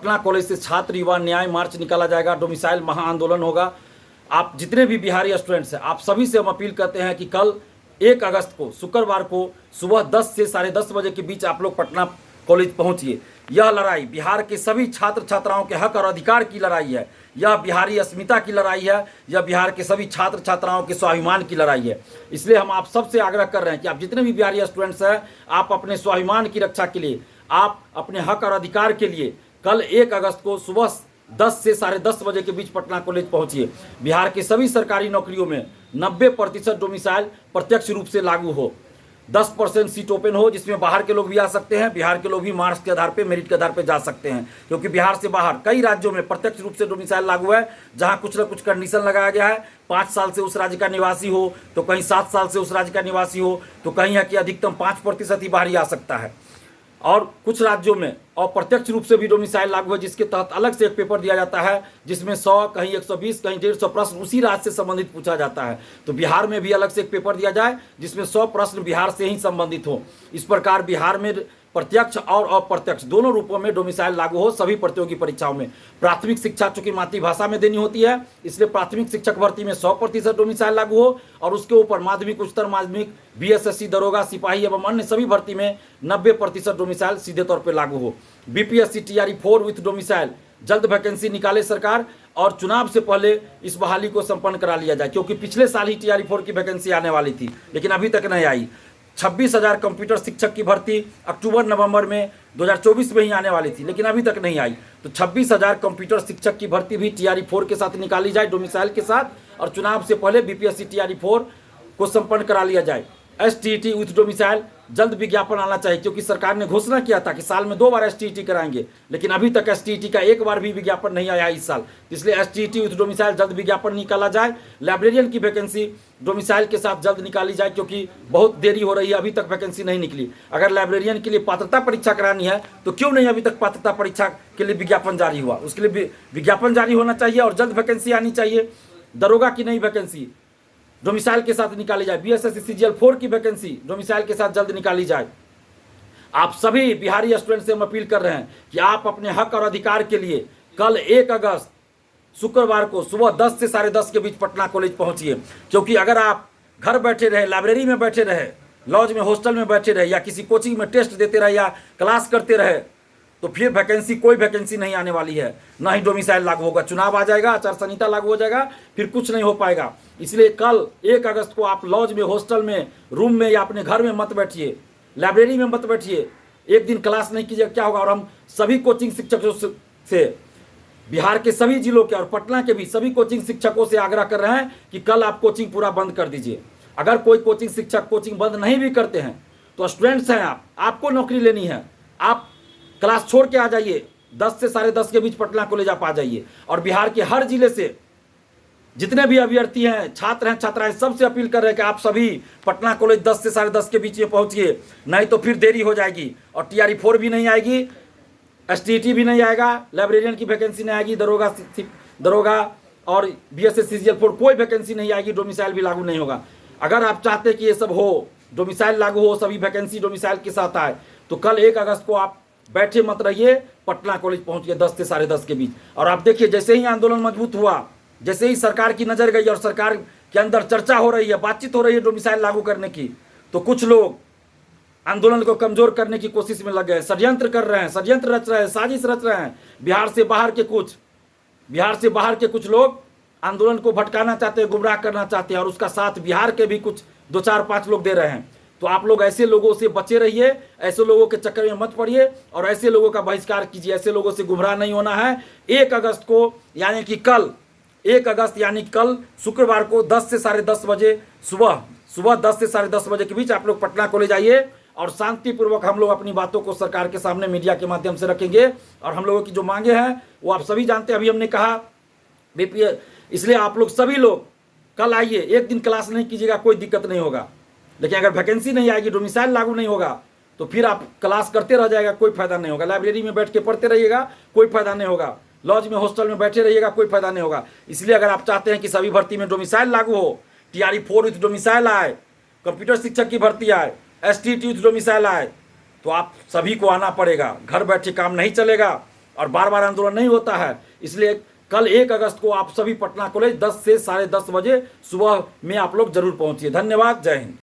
Patna college से छात्र युवा न्याय मार्च निकाला जाएगा, डोमिसाइल महाआंदोलन होगा। आप जितने भी बिहारी स्टूडेंट्स हैं, आप सभी से हम अपील करते हैं कि कल 1 अगस्त को शुक्रवार को सुबह 10 से 10:30 बजे के बीच आप लोग पटना कॉलेज पहुंचिए। यह लड़ाई बिहार के सभी छात्र छात्राओं के हक और अधिकार की लड़ाई है। यह बिहारी अस्मिता की लड़ाई है। यह बिहार के सभी छात्र छात्राओं के स्वाभिमान की लड़ाई है। इसलिए हम आप सबसे आग्रह कर रहे हैं कि आप जितने भी बिहारी स्टूडेंट्स हैं, आप अपने स्वाभिमान की रक्षा के लिए, आप अपने हक और अधिकार के लिए कल 1 अगस्त को सुबह 10 से 10:30 बजे के बीच पटना कॉलेज पहुंचिए। बिहार के सभी सरकारी नौकरियों में 90% डोमिसाइल प्रत्यक्ष रूप से लागू हो, 10% सीट ओपन हो, जिसमें बाहर के लोग भी आ सकते हैं। बिहार के लोग भी मार्क्स के आधार पे, मेरिट के आधार पे जा सकते हैं, क्योंकि बिहार से बाहर कई राज्यों में प्रत्यक्ष रूप से डोमिसाइल लागू है, जहां कुछ न कुछ कंडीशन लगाया गया है। 5 साल से उस राज्य का निवासी हो, तो कहीं 7 साल से उस राज्य का निवासी हो, तो कहीं है कि अधिकतम 5% ही बाहरी आ सकता है। और कुछ राज्यों में अप्रत्यक्ष रूप से भी डोमिसाइल लागू है, जिसके तहत अलग से एक पेपर दिया जाता है, जिसमें 100, कहीं 120, कहीं 150 प्रश्न उसी राज्य से संबंधित पूछा जाता है। तो बिहार में भी अलग से एक पेपर दिया जाए, जिसमें 100 प्रश्न बिहार से ही संबंधित हो। इस प्रकार बिहार में प्रत्यक्ष और अप्रत्यक्ष दोनों रूपों में डोमिसाइल लागू हो सभी प्रतियोगी परीक्षाओं में। प्राथमिक शिक्षा चूंकि मातृभाषा में देनी होती है, इसलिए प्राथमिक शिक्षक भर्ती में 100% डोमिसाइल लागू हो, और उसके ऊपर माध्यमिक, उच्चतर माध्यमिक, बीएसएससी, दरोगा, सिपाही एवं अन्य सभी भर्ती में 90% डोमिसाइल सीधे तौर पर लागू हो। बीपीएससी टीआरई 4 विथ डोमिसाइल जल्द वैकेंसी निकाले सरकार, और चुनाव से पहले इस बहाली को संपन्न करा लिया जाए, क्योंकि पिछले साल ही टीआरई 4 की वैकेंसी आने वाली थी, लेकिन अभी तक नहीं आई। 26,000 कंप्यूटर शिक्षक की भर्ती अक्टूबर-नवंबर में 2024 में ही आने वाली थी, लेकिन अभी तक नहीं आई। तो 26,000 कंप्यूटर शिक्षक की भर्ती भी टीआरई 4 के साथ निकाली जाए, डोमिसाइल के साथ, और चुनाव से पहले बीपीएससी टीआरई 4 को संपन्न करा लिया जाए। एसटीईटी विथ डोमिसाइल जल्द विज्ञापन आना चाहिए, क्योंकि सरकार ने घोषणा किया था कि साल में 2 बार एसटीईटी कराएंगे, लेकिन अभी तक एसटीईटी का 1 बार भी विज्ञापन नहीं आया इस साल। इसलिए एसटीईटी विथ डोमिसाइल जल्द विज्ञापन निकाला जाए। लाइब्रेरियन की वैकेंसी डोमिसाइल के साथ जल्द निकाली जाए, क्योंकि बहुत देरी हो रही है, अभी तक वैकेंसी नहीं निकली। अगर लाइब्रेरियन के लिए पात्रता परीक्षा करानी है, तो क्यों नहीं अभी तक पात्रता परीक्षा के लिए विज्ञापन जारी हुआ? उसके लिए विज्ञापन जारी होना चाहिए और जल्द वैकेंसी आनी चाहिए। दरोगा की नई वैकेंसी डोमिसाइल के साथ निकाली जाए। बीएसएससी सीजीएल 4 की वैकेंसी डोमिसाइल के साथ जल्द निकाली जाए। आप सभी बिहारी स्टूडेंट से हम अपील कर रहे हैं कि आप अपने हक और अधिकार के लिए कल 1 अगस्त शुक्रवार को सुबह 10 से 10:30 के बीच पटना कॉलेज पहुंचिए। क्योंकि अगर आप घर बैठे रहे, लाइब्रेरी में बैठे रहे, लॉज में, हॉस्टल में बैठे रहे, या किसी कोचिंग में टेस्ट देते रहे या क्लास करते रहे, तो फिर वैकेंसी, कोई वैकेंसी नहीं आने वाली है, ना ही डोमिसाइल लागू होगा। चुनाव आ जाएगा, आचार संहिता लागू हो जाएगा, फिर कुछ नहीं हो पाएगा। इसलिए कल 1 अगस्त को आप लॉज में, हॉस्टल में, रूम में या अपने घर में मत बैठिए, लाइब्रेरी में मत बैठिए। एक दिन क्लास नहीं कीजिए, क्या होगा? और हम सभी कोचिंग शिक्षकों से, बिहार के सभी जिलों के और पटना के भी सभी कोचिंग शिक्षकों से आग्रह कर रहे हैं कि कल आप कोचिंग पूरा बंद कर दीजिए। अगर कोई कोचिंग शिक्षक कोचिंग बंद नहीं भी करते हैं, तो स्टूडेंट्स हैं आप, आपको नौकरी लेनी है, आप क्लास छोड़ के आ जाइए। 10 से 10:30 के बीच पटना कॉलेज आप आ जाइए। और बिहार के हर जिले से जितने भी अभ्यर्थी हैं, छात्र हैं, छात्राएं, सबसे अपील कर रहे हैं कि आप सभी पटना कॉलेज 10 से 10:30 के बीच में पहुंचिए, नहीं तो फिर देरी हो जाएगी और टीआरई 4 भी नहीं आएगी, एसटीईटी भी नहीं आएगा, लाइब्रेरियन की वैकेंसी नहीं आएगी, दरोगा और बीएसएससी सीजीएल 4 कोई वैकेंसी नहीं आएगी, डोमिसाइल भी लागू नहीं होगा। अगर आप चाहते हैं कि ये सब हो, डोमिसाइल लागू हो, सभी वैकेंसी डोमिसाइल के साथ आए, तो कल 1 अगस्त को आप बैठे मत रहिए, पटना कॉलेज पहुंचिए 10 से 10:30 के बीच। और आप देखिए, जैसे ही आंदोलन मजबूत हुआ, जैसे ही सरकार की नजर गई और सरकार के अंदर चर्चा हो रही है, बातचीत हो रही है डोमिसाइल लागू करने की, तो कुछ लोग आंदोलन को कमजोर करने की कोशिश में लग गए, षड्यंत्र कर रहे हैं, षड्यंत्र रच रहे हैं, साजिश रच रहे हैं। बिहार से बाहर के कुछ लोग आंदोलन को भटकाना चाहते हैं, गुमराह करना चाहते हैं, और उसका साथ बिहार के भी कुछ 2-4-5 लोग दे रहे हैं। तो आप लोग ऐसे लोगों से बचे रहिए, ऐसे लोगों के चक्कर में मत पड़िए और ऐसे लोगों का बहिष्कार कीजिए। ऐसे लोगों से गुमराह नहीं होना है। 1 अगस्त को यानी कि कल 1 अगस्त यानी कल शुक्रवार को 10 से 10:30 बजे सुबह 10 से 10:30 बजे के बीच आप लोग पटना कॉलेज आइए, और शांतिपूर्वक हम लोग अपनी बातों को सरकार के सामने मीडिया के माध्यम से रखेंगे। और हम लोगों की जो मांगे हैं वो आप सभी जानते हैं, अभी हमने कहा बीपीएस, इसलिए आप लोग सभी लोग कल आइए। एक दिन क्लास नहीं कीजिएगा, कोई दिक्कत नहीं होगा, लेकिन अगर वैकेंसी नहीं आएगी, डोमिसाइल लागू नहीं होगा, तो फिर आप क्लास करते रह जाएगा, कोई फायदा नहीं होगा। लाइब्रेरी में बैठ के पढ़ते रहिएगा, कोई फायदा नहीं होगा। लॉज में, हॉस्टल में बैठे रहिएगा, कोई फायदा नहीं होगा। इसलिए अगर आप चाहते हैं कि सभी भर्ती में डोमिसाइल लागू हो, टीआरई 4 विथ डोमिसाइल आए, कंप्यूटर शिक्षक की भर्ती आए, एसटीईटी विथ डोमिसाइल आए, तो आप सभी को आना पड़ेगा। घर बैठे काम नहीं चलेगा और बार बार आंदोलन नहीं होता है। इसलिए कल 1 अगस्त को आप सभी पटना कॉलेज 10 से 10:30 बजे सुबह में आप लोग जरूर पहुंचिए। धन्यवाद। जय हिंद।